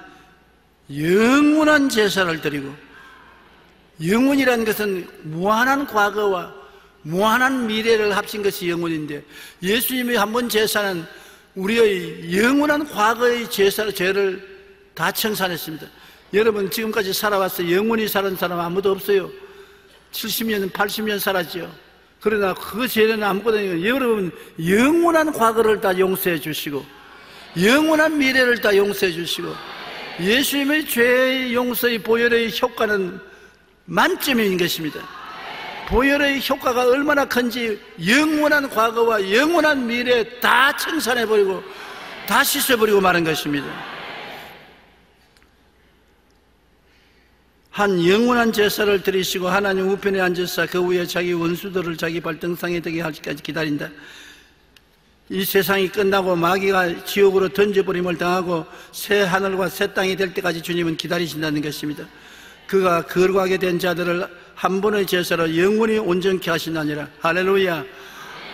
영원한 제사를 드리고, 영원이라는 것은 무한한 과거와 무한한 미래를 합친 것이 영원인데 예수님이 한 번 제사는 우리의 영원한 과거의 죄를 다 청산했습니다. 여러분 지금까지 살아와서 영원히 사는 사람 아무도 없어요. 70년, 80년 살았죠. 그러나 그 죄는 아무것도 아니고 여러분 영원한 과거를 다 용서해 주시고 영원한 미래를 다 용서해 주시고 예수님의 죄 용서의 보혈의 효과는 만점인 것입니다. 보혈의 효과가 얼마나 큰지 영원한 과거와 영원한 미래 다 청산해버리고 다 씻어버리고 마는 것입니다. 한 영원한 제사를 드리시고 하나님 우편에 앉으사 그 위에 자기 원수들을 자기 발등상에 되게 하기까지 기다린다. 이 세상이 끝나고 마귀가 지옥으로 던져버림을 당하고 새 하늘과 새 땅이 될 때까지 주님은 기다리신다는 것입니다. 그가 거룩하게 된 자들을 한 번의 제사로 영원히 온전케 하신다니라. 할렐루야.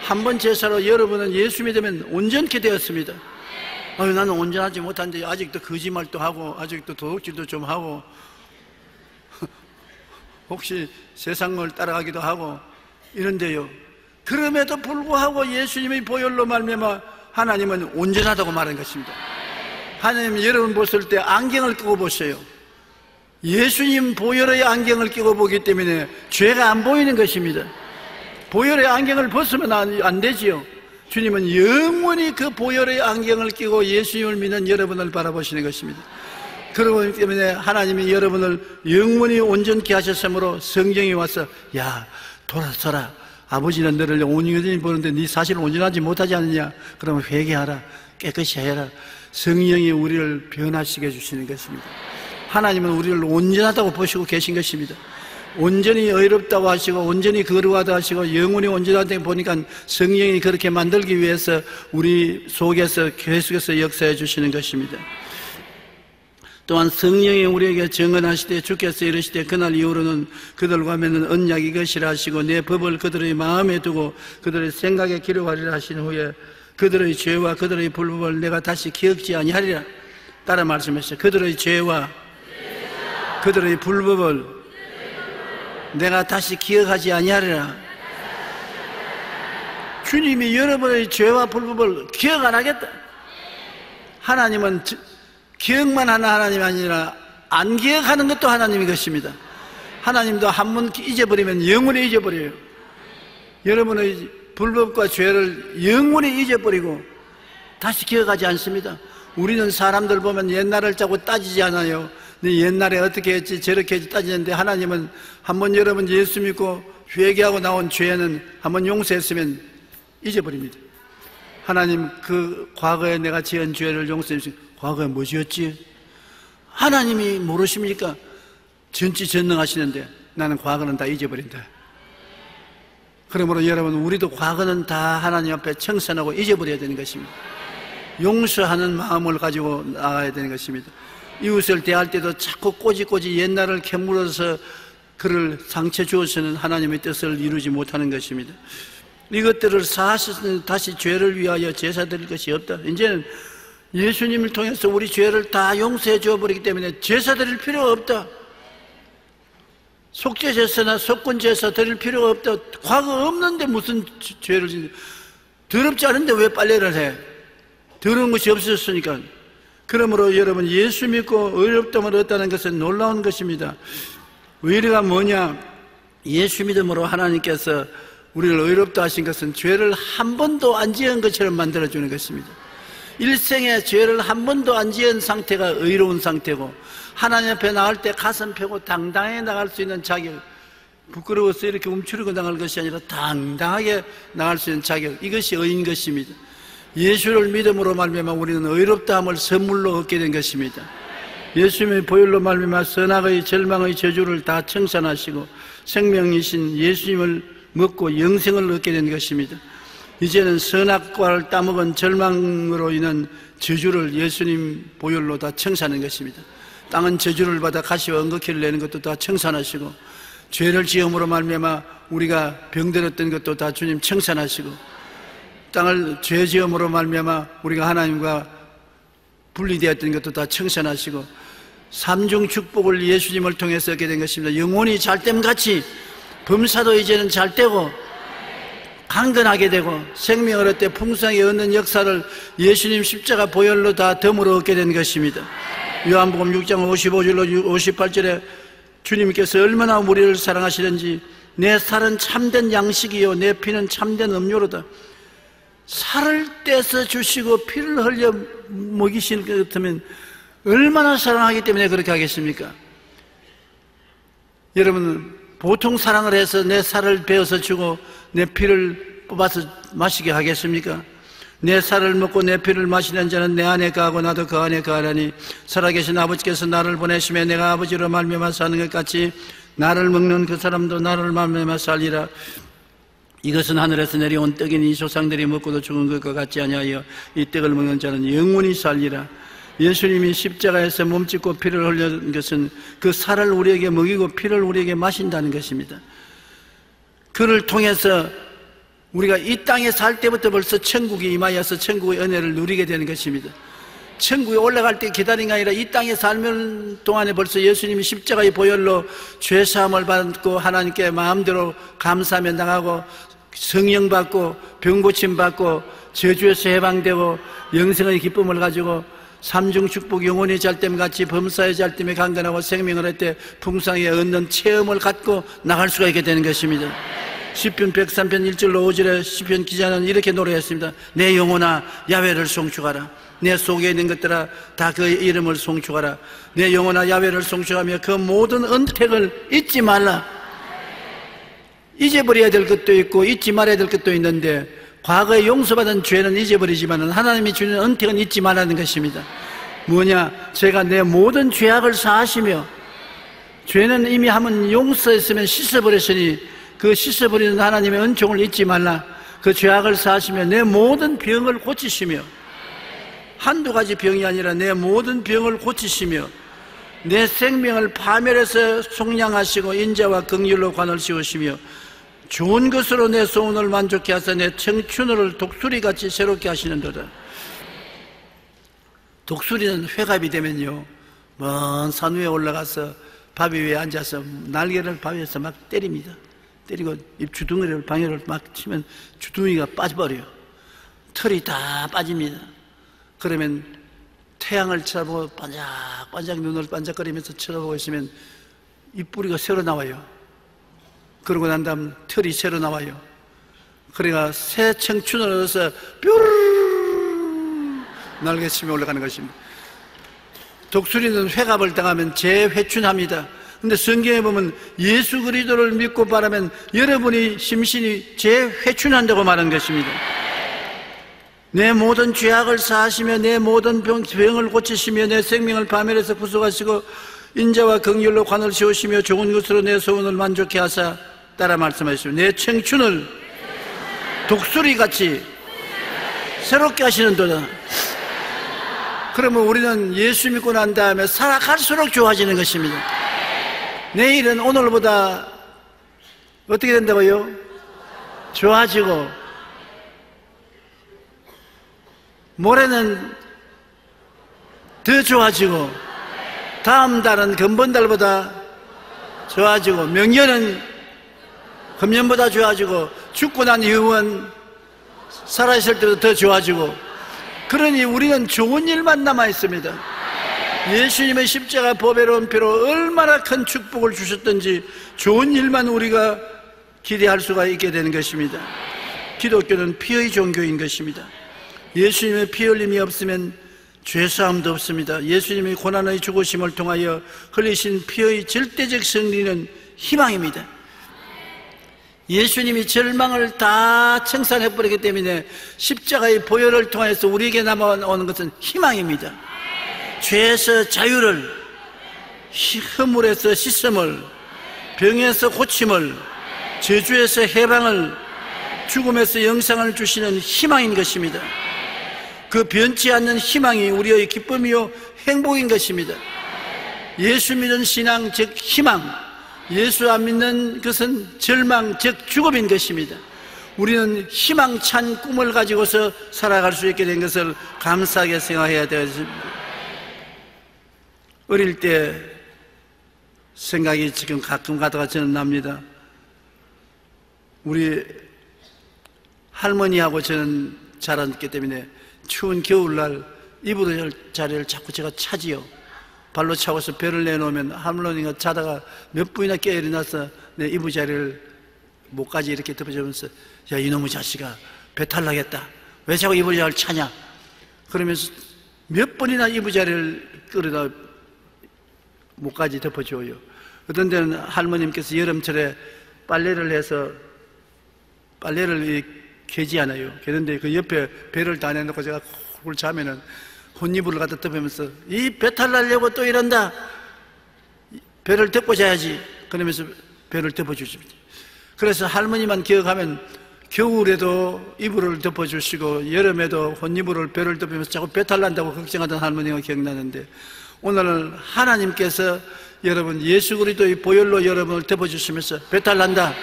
한 번 제사로 여러분은 예수 믿으면 온전케 되었습니다. 나는 온전하지 못한데 아직도 거짓말도 하고 아직도 도둑질도 좀 하고 혹시 세상을 따라가기도 하고 이런데요, 그럼에도 불구하고 예수님의 보혈로 말미암아 하나님은 온전하다고 말한 것입니다. 하나님 여러분 보실 때 안경을 끼고 보세요. 예수님 보혈의 안경을 끼고 보기 때문에 죄가 안 보이는 것입니다. 보혈의 안경을 벗으면 안 되지요. 주님은 영원히 그 보혈의 안경을 끼고 예수님을 믿는 여러분을 바라보시는 것입니다. 그러기 때문에 하나님이 여러분을 영원히 온전케 하셨으므로 성경이 와서 야 돌아서라, 아버지는 너를 온전히 보는데 네 사실 온전하지 못하지 않느냐, 그러면 회개하라, 깨끗이 해라. 성령이 우리를 변화시켜 주시는 것입니다. 하나님은 우리를 온전하다고 보시고 계신 것입니다. 온전히 의롭다고 하시고 온전히 거룩하다고 하시고 영원히 온전하다고 보니까 성령이 그렇게 만들기 위해서 우리 속에서 계속해서 역사해 주시는 것입니다. 또한 성령이 우리에게 증언하시되 주께서 이르시되 그날 이후로는 그들과 맺는 언약이 이것이라 하시고 내 법을 그들의 마음에 두고 그들의 생각에 기록하리라 하신 후에 그들의 죄와 그들의 불법을 내가 다시 기억지 아니하리라. 따라 말씀하시죠. 그들의 죄와 그들의 불법을 내가 다시 기억하지 아니하리라. 주님이 여러분의 죄와 불법을 기억 안 하겠다. 하나님은 기억만 하는 하나님이 아니라 안 기억하는 것도 하나님인 것입니다. 하나님도 한 번 잊어버리면 영원히 잊어버려요. 여러분의 불법과 죄를 영원히 잊어버리고 다시 기억하지 않습니다. 우리는 사람들 보면 옛날을 자꾸 따지지 않아요. 네 옛날에 어떻게 했지 저렇게 했지 따지는데, 하나님은 한번 여러분 예수 믿고 회개하고 나온 죄는 한번 용서했으면 잊어버립니다. 하나님, 그 과거에 내가 지은 죄를 용서해 주시고, 과거에 뭐 지었지? 하나님이 모르십니까? 전지전능하시는데 나는 과거는 다 잊어버린다. 그러므로 여러분, 우리도 과거는 다 하나님 앞에 청산하고 잊어버려야 되는 것입니다. 용서하는 마음을 가지고 나가야 되는 것입니다. 이웃을 대할 때도 자꾸 꼬지꼬지 옛날을 캐물어서 그를 상처 주어서는 하나님의 뜻을 이루지 못하는 것입니다. 이것들을 사실 다시 죄를 위하여 제사 드릴 것이 없다. 이제는 예수님을 통해서 우리 죄를 다 용서해 주어버리기 때문에 제사 드릴 필요가 없다. 속죄제사나 속건제사 드릴 필요가 없다. 과거 없는데 무슨 죄를 짓는, 더럽지 않은데 왜 빨래를 해? 더러운 것이 없었으니까. 그러므로 여러분, 예수 믿고 의롭다함을 얻다는 것은 놀라운 것입니다. 의리가 뭐냐? 예수 믿음으로 하나님께서 우리를 의롭다 하신 것은 죄를 한 번도 안 지은 것처럼 만들어주는 것입니다. 일생에 죄를 한 번도 안 지은 상태가 의로운 상태고, 하나님 앞에 나갈 때 가슴 펴고 당당하게 나갈 수 있는 자격, 부끄러워서 이렇게 움츠리고 나갈 것이 아니라 당당하게 나갈 수 있는 자격, 이것이 의인 것입니다. 예수를 믿음으로 말미암아 우리는 의롭다함을 선물로 얻게 된 것입니다. 예수님의 보혈로 말미암아 선악의 절망의 저주를 다 청산하시고 생명이신 예수님을 먹고 영생을 얻게 된 것입니다. 이제는 선악과를 따먹은 절망으로 인한 저주를 예수님 보혈로 다 청산하는 것입니다. 땅은 저주를 받아 가시와 엉겅퀴를 내는 것도 다 청산하시고, 죄를 지음으로 말미암아 우리가 병들었던 것도 다 주님 청산하시고, 땅을 죄 지음으로 말미암아 우리가 하나님과 분리되었던 것도 다 청산하시고, 삼중 축복을 예수님을 통해서 얻게 된 것입니다. 영혼이 잘됨같이 범사도 이제는 잘되고 강건하게 되고 생명을 얻되 풍성하게 얻는 역사를 예수님 십자가 보혈로 다 덤으로 얻게 된 것입니다. 요한복음 6장 55절로 58절에 주님께서 얼마나 우리를 사랑하시는지, 내 살은 참된 양식이요 내 피는 참된 음료로다. 살을 떼서 주시고 피를 흘려 먹이실 것 같으면 얼마나 사랑하기 때문에 그렇게 하겠습니까? 여러분, 보통 사랑을 해서 내 살을 베어서 주고 내 피를 뽑아서 마시게 하겠습니까? 내 살을 먹고 내 피를 마시는 자는 내 안에 거하고 나도 그 안에 거하라니, 살아계신 아버지께서 나를 보내시며 내가 아버지로 말미암아 사는 것 같이 나를 먹는 그 사람도 나를 말미암아 살리라. 이것은 하늘에서 내려온 떡이니 조상들이 먹고도 죽은 것과 같지 아니하여 이 떡을 먹는 자는 영원히 살리라. 예수님이 십자가에서 몸짓고 피를 흘린 것은 그 살을 우리에게 먹이고 피를 우리에게 마신다는 것입니다. 그를 통해서 우리가 이 땅에 살 때부터 벌써 천국이 임하여서 천국의 은혜를 누리게 되는 것입니다. 천국에 올라갈 때 기다린 게 아니라 이 땅에 살면 동안에 벌써 예수님이 십자가의 보혈로 죄사함을 받고 하나님께 마음대로 감사하며 나가고 성령 받고 병고침 받고 저주에서 해방되고 영생의 기쁨을 가지고 삼중 축복 영혼의 잘됨같이 범사의 잘됨에 강건하고 생명을 할 때 풍성하게 얻는 체험을 갖고 나갈 수가 있게 되는 것입니다. 시편 103편 1절로 5절에 시편 기자는 이렇게 노래했습니다. 내 영혼아 야훼를 송축하라. 내 속에 있는 것들아 다 그의 이름을 송축하라. 내 영혼아 야훼를 송축하며 그 모든 은택을 잊지 말라. 잊어버려야 될 것도 있고 잊지 말아야 될 것도 있는데, 과거에 용서받은 죄는 잊어버리지만 하나님이 주는 은택은 잊지 말라는 것입니다. 뭐냐? 제가 내 모든 죄악을 사하시며, 죄는 이미 한번 용서했으면 씻어버렸으니 그 씻어버리는 하나님의 은총을 잊지 말라. 그 죄악을 사하시며 내 모든 병을 고치시며, 한두 가지 병이 아니라 내 모든 병을 고치시며 내 생명을 파멸해서 속량하시고 인자와 긍휼로 관을 씌우시며 좋은 것으로 내 소원을 만족케 하사 내 청춘을 독수리같이 새롭게 하시는도다. 독수리는 회갑이 되면요, 먼 산 위에 올라가서 바위 위에 앉아서 날개를 바위에서 막 때립니다. 때리고 입 주둥이를 방해를 막 치면 주둥이가 빠져버려요. 털이 다 빠집니다. 그러면 태양을 쳐다보고 반짝반짝 눈을 반짝거리면서 쳐다보고 있으면 이 뿌리가 새로 나와요. 그러고 난 다음 털이 새로 나와요. 그러니까 새 청춘을 얻어서 뾰루루루 날개치며 올라가는 것입니다. 독수리는 회갑을 당하면 재회춘합니다. 근데 성경에 보면 예수 그리스도를 믿고 바라면 여러분이 심신이 재회춘한다고 말하는 것입니다. 내 모든 죄악을 사하시며 내 모든 병을 고치시며 내 생명을 파멸해서 구속하시고 인자와 긍휼로 관을 씌우시며 좋은 것으로 내 소원을 만족케 하사 따라 말씀하시오. 내 청춘을 독수리같이 새롭게 하시는도다. 그러면 우리는 예수 믿고 난 다음에 살아갈수록 좋아지는 것입니다. 내일은 오늘보다 어떻게 된다고요? 좋아지고, 모레는 더 좋아지고, 다음 달은 금번달보다 좋아지고, 명년은 금년보다 좋아지고, 죽고 난 이후는 살아있을 때도 더 좋아지고, 그러니 우리는 좋은 일만 남아있습니다. 예수님의 십자가 보배로운 피로 얼마나 큰 축복을 주셨던지 좋은 일만 우리가 기대할 수가 있게 되는 것입니다. 기독교는 피의 종교인 것입니다. 예수님의 피 흘림이 없으면 죄사함도 없습니다. 예수님의 고난의 죽으심을 통하여 흘리신 피의 절대적 승리는 희망입니다. 예수님이 절망을 다 청산해버리기 때문에 십자가의 보혈을 통해서 우리에게 남아오는 것은 희망입니다. 죄에서 자유를, 허물에서 씻음을, 병에서 고침을, 저주에서 해방을, 죽음에서 영생을 주시는 희망인 것입니다. 그 변치 않는 희망이 우리의 기쁨이요 행복인 것입니다. 예수 믿는 신앙 즉 희망, 예수 안 믿는 것은 절망 즉 죽음인 것입니다. 우리는 희망찬 꿈을 가지고서 살아갈 수 있게 된 것을 감사하게 생각해야 되겠습니다. 어릴 때 생각이 지금 가끔 가다가 저는 납니다. 우리 할머니하고 저는 자랐기 때문에 추운 겨울날 이불 자리를 자꾸 제가 차지요. 발로 차고서 배를 내놓으면 할머니가 자다가 몇 분이나 깨어 일어나서 내 이불 자리를 목까지 이렇게 덮어주면서 야 이놈의 자식아 배 탈나겠다. 왜 자꾸 이불 자리를 차냐. 그러면서 몇 번이나 이불 자리를 끌어다 목까지 덮어줘요. 어떤 데는 할머님께서 여름철에 빨래를 해서 빨래를 개지않아요. 그런데 그 옆에 배를 다 내놓고 제가 콜 자면은 혼이불을 갖다 덮으면서 이 배탈 날려고 또 이런다. 배를 덮고 자야지. 그러면서 배를 덮어주십니다. 그래서 할머니만 기억하면 겨울에도 이불을 덮어주시고 여름에도 혼이불을 배를 덮으면서 자꾸 배탈 난다고 걱정하던 할머니가 기억나는데 오늘은 하나님께서 여러분 예수 그리스도의 보혈로 여러분을 덮어주시면서 배탈 난다.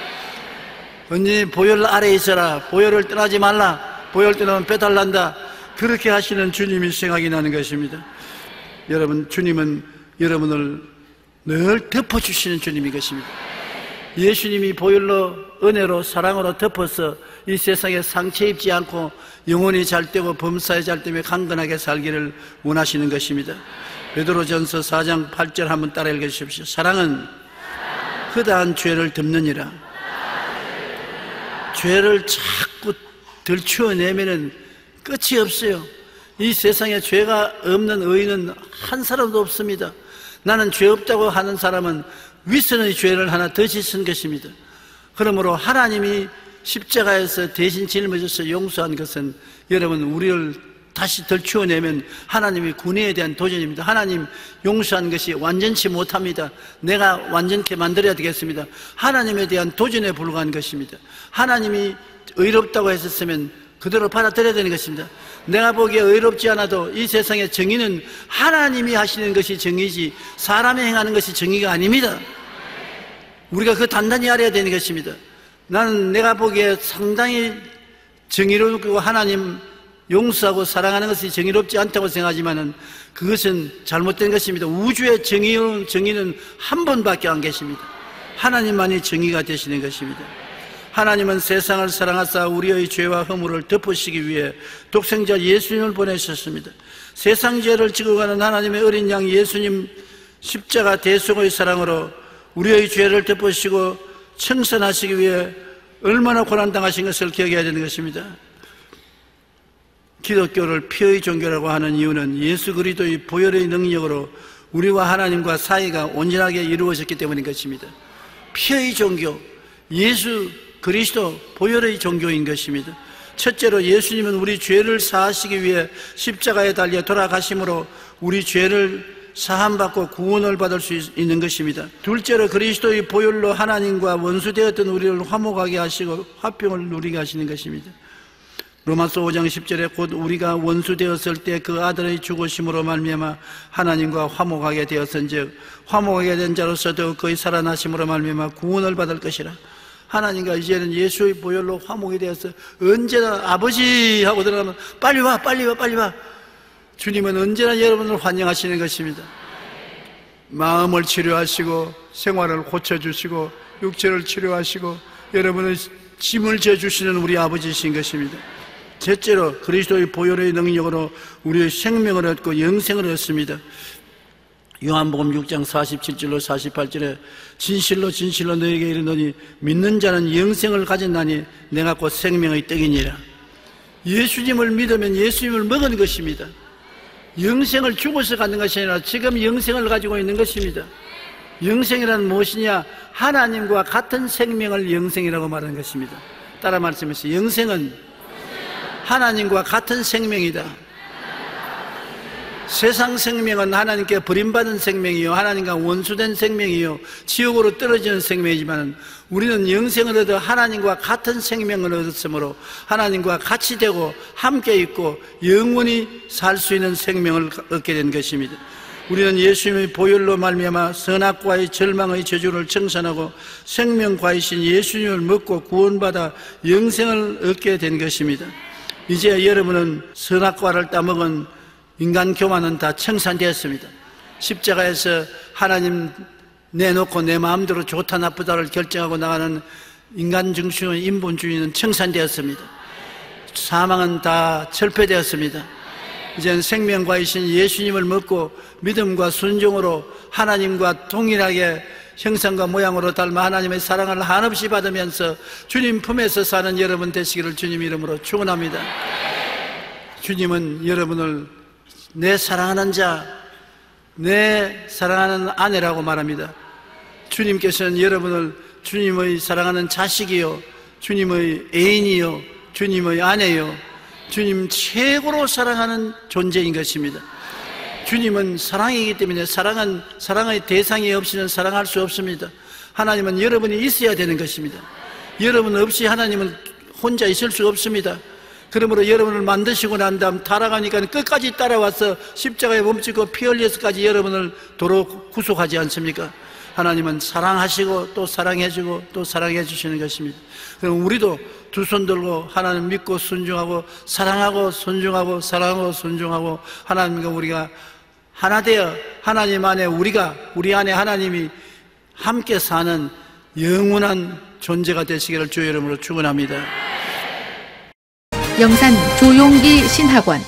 언니 보혈 아래에 있어라. 보혈을 떠나지 말라. 보혈 떠나면 배탈 난다. 그렇게 하시는 주님이 생각이 나는 것입니다. 여러분 주님은 여러분을 늘 덮어주시는 주님인 것입니다. 예수님이 보혈로 은혜로 사랑으로 덮어서 이 세상에 상처 입지 않고 영혼이 잘되고 범사에 잘되며 강건하게 살기를 원하시는 것입니다. 베드로전서 4장 8절 한번 따라 읽으십시오. 사랑은 허다한 죄를 덮느니라. 죄를 자꾸 들추어내면은 끝이 없어요. 이 세상에 죄가 없는 의인은 한 사람도 없습니다. 나는 죄 없다고 하는 사람은 위선의 죄를 하나 더 짓은 것입니다. 그러므로 하나님이 십자가에서 대신 짊어져서 용서한 것은 여러분 우리를 다시 덜추어내면 하나님이 군애에 대한 도전입니다. 하나님 용서한 것이 완전치 못합니다. 내가 완전케 만들어야 되겠습니다. 하나님에 대한 도전에 불과한 것입니다. 하나님이 의롭다고 했었으면 그대로 받아들여야 되는 것입니다. 내가 보기에 의롭지 않아도 이 세상의 정의는 하나님이 하시는 것이 정의지 사람이 행하는 것이 정의가 아닙니다. 우리가 그 단단히 알아야 되는 것입니다. 나는 내가 보기에 상당히 정의롭고 하나님 용서하고 사랑하는 것이 정의롭지 않다고 생각하지만 그것은 잘못된 것입니다. 우주의 정의는 한 번밖에 안 계십니다. 하나님만이 정의가 되시는 것입니다. 하나님은 세상을 사랑하사 우리의 죄와 허물을 덮으시기 위해 독생자 예수님을 보내셨습니다. 세상 죄를 지고 가는 하나님의 어린 양 예수님 십자가 대속의 사랑으로 우리의 죄를 덮으시고 청산하시기 위해 얼마나 고난당하신 것을 기억해야 되는 것입니다. 기독교를 피의 종교라고 하는 이유는 예수 그리스도의 보혈의 능력으로 우리와 하나님과 사이가 온전하게 이루어졌기 때문인 것입니다. 피의 종교, 예수 그리스도 보혈의 종교인 것입니다. 첫째로 예수님은 우리 죄를 사하시기 위해 십자가에 달려 돌아가심으로 우리 죄를 사함받고 구원을 받을 수 있는 것입니다. 둘째로 그리스도의 보혈로 하나님과 원수되었던 우리를 화목하게 하시고 화평을 누리게 하시는 것입니다. 로마서 5장 10절에 곧 우리가 원수되었을 때 그 아들의 죽으심으로 말미암아 하나님과 화목하게 되었은즉 화목하게 된 자로서도 그의 살아나심으로 말미암아 구원을 받을 것이라. 하나님과 이제는 예수의 보혈로 화목이 되어서 언제나 아버지 하고 들어가면 빨리 와 빨리 와 빨리 와. 주님은 언제나 여러분을 환영하시는 것입니다. 마음을 치료하시고 생활을 고쳐주시고 육체를 치료하시고 여러분의 짐을 져주시는 우리 아버지이신 것입니다. 셋째로 그리스도의 보혈의 능력으로 우리의 생명을 얻고 영생을 얻습니다. 요한복음 6장 47절로 48절에 진실로 진실로 너에게 이르노니 믿는 자는 영생을 가졌나니 내가 곧 생명의 떡이니라. 예수님을 믿으면 예수님을 먹은 것입니다. 영생을 죽어서 갖는 것이 아니라 지금 영생을 가지고 있는 것입니다. 영생이란 무엇이냐? 하나님과 같은 생명을 영생이라고 말하는 것입니다. 따라 말씀하세요. 영생은 하나님과 같은 생명이다. 세상 생명은 하나님께 버림받은 생명이요 하나님과 원수된 생명이요 지옥으로 떨어지는 생명이지만 우리는 영생을 얻어 하나님과 같은 생명을 얻었으므로 하나님과 같이 되고 함께 있고 영원히 살 수 있는 생명을 얻게 된 것입니다. 우리는 예수님의 보혈로 말미암아 선악과의 절망의 저주를 청산하고 생명과이신 예수님을 먹고 구원받아 영생을 얻게 된 것입니다. 이제 여러분은 선악과를 따먹은 인간 교만은 다 청산되었습니다. 십자가에서 하나님 내놓고 내 마음대로 좋다 나쁘다를 결정하고 나가는 인간 중심의 인본주의는 청산되었습니다. 사망은 다 철폐되었습니다. 이제는 생명과이신 예수님을 먹고 믿음과 순종으로 하나님과 동일하게 형상과 모양으로 닮아 하나님의 사랑을 한없이 받으면서 주님 품에서 사는 여러분 되시기를 주님 이름으로 축원합니다. 주님은 여러분을 내 사랑하는 자, 내 사랑하는 아내라고 말합니다. 주님께서는 여러분을 주님의 사랑하는 자식이요, 주님의 애인이요, 주님의 아내요, 주님 최고로 사랑하는 존재인 것입니다. 주님은 사랑이기 때문에 사랑의 대상이 없이는 사랑할 수 없습니다. 하나님은 여러분이 있어야 되는 것입니다. 여러분 없이 하나님은 혼자 있을 수 없습니다. 그러므로 여러분을 만드시고 난 다음 타락하니까 끝까지 따라와서 십자가에 멈추고 피 흘려서까지 여러분을 도로 구속하지 않습니까? 하나님은 사랑하시고 또 사랑해주고 또 사랑해 주시는 것입니다. 그럼 우리도 두 손 들고 하나님 믿고 순종하고 사랑하고 순종하고 사랑하고 순종하고 하나님과 우리가 하나 되어 하나님 안에 우리 안에 하나님이 함께 사는 영원한 존재가 되시기를 주의 이름으로 축원합니다. 영산 조용기 신학원